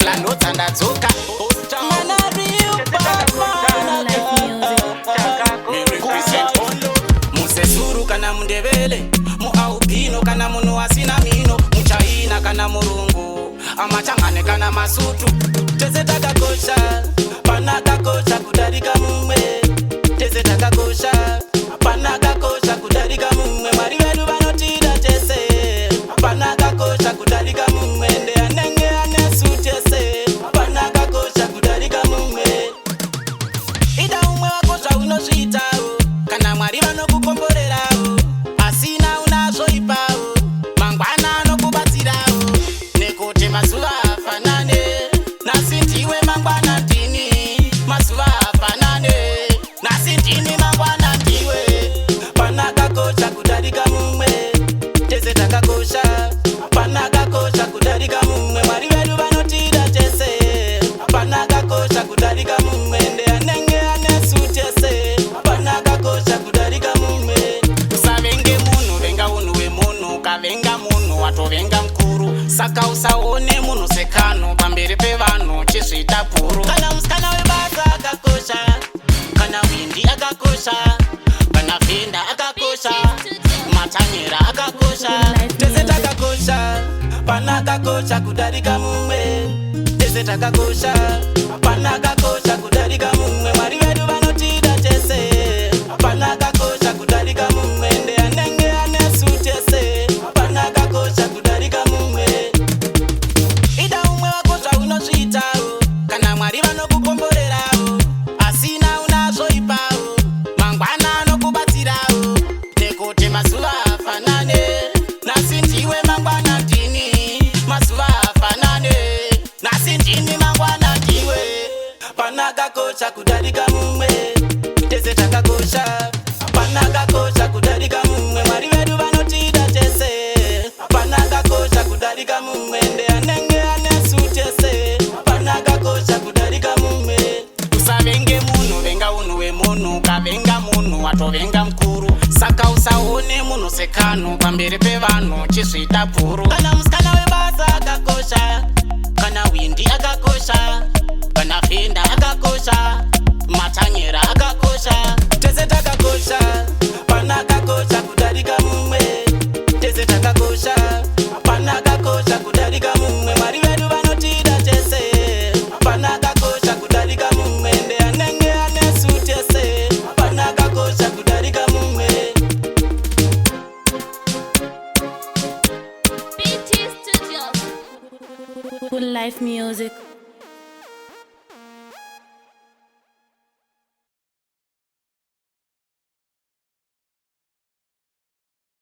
lanotsa ndadzoka musesuru kana mundevele muaubhino kana munhu asina mino muchaina kana murungu amachangane kana masutu tese takakosha panakakosha kudarika mumwe tese takakosha panakakosha kudarika mumwe mwari vedu vanotida tese panakakosha kudarika mumwe nde anenge anesu tese panakakosha kudarika mumwe ida umwe wakosha unosvitawo kana mwari vanokukomborerawo asina unazvoipawo mangwana anokubatsirawo nekuti mazuva afanane nasi ndiwe mangwana ndini mazuva afanane nasi ndini mangwana ndiwe panakakosha kudarika mumwe tese takakosha panakakosha kudarika mumwe mwari vedu vanotida tese panakakosha kudarika mumwe nde anenge anesu tese panakakosha kudarika mumwe usavenge munhu venga unhu wemunhu ukavenga munhu watovenga mukuru saka usaone munhu sekano pamberi pevanhu chizvita puru kana musikana webasa akakosha kana windi akakosha kana fenda akakosha matanyera akakosha tese takakosha panakakosha kudarika mumwe tese takakosha panakakosha kudarika mumwe mwari vedu vanotida tese panakakosha kudarika mumwe nde anenge anesu tese panakakosha kudarika mumwe ida umwe wakosha unosvitawo kana mwari vanokukomborerawo asina unazvoipawo mangwana anokubatsirawo nekuti mazuva afanane nasi ndiwe mangwana ndini mazuva afanane nasi ndini mangwana ndiwe panakakosha kudarika mumwe tese takakosha panakakosha kudarika mumwe mwari vedu vanotida tese panakakosha kudarika mumwe nde anenge anesu tese panakakosha kudarika mumwe usavenge munhu venga unhu wemunhu ukavenga munhu watovenga mukuru saka usaone munhu sekano pamberi pevanhu chizvita puru kana musikana webasa akakosha kana windi akakosha kana fenda akakosha matanyera akakosha tese takakosha panakakosha kudarika mumwe tese takakosha panakakosha kudarika mumwe mwari vedu vanotida tese panakakosha kudarika mumwe nde anenge anesu tese panakakosha kudarika mumwe BT Studios. Good life music.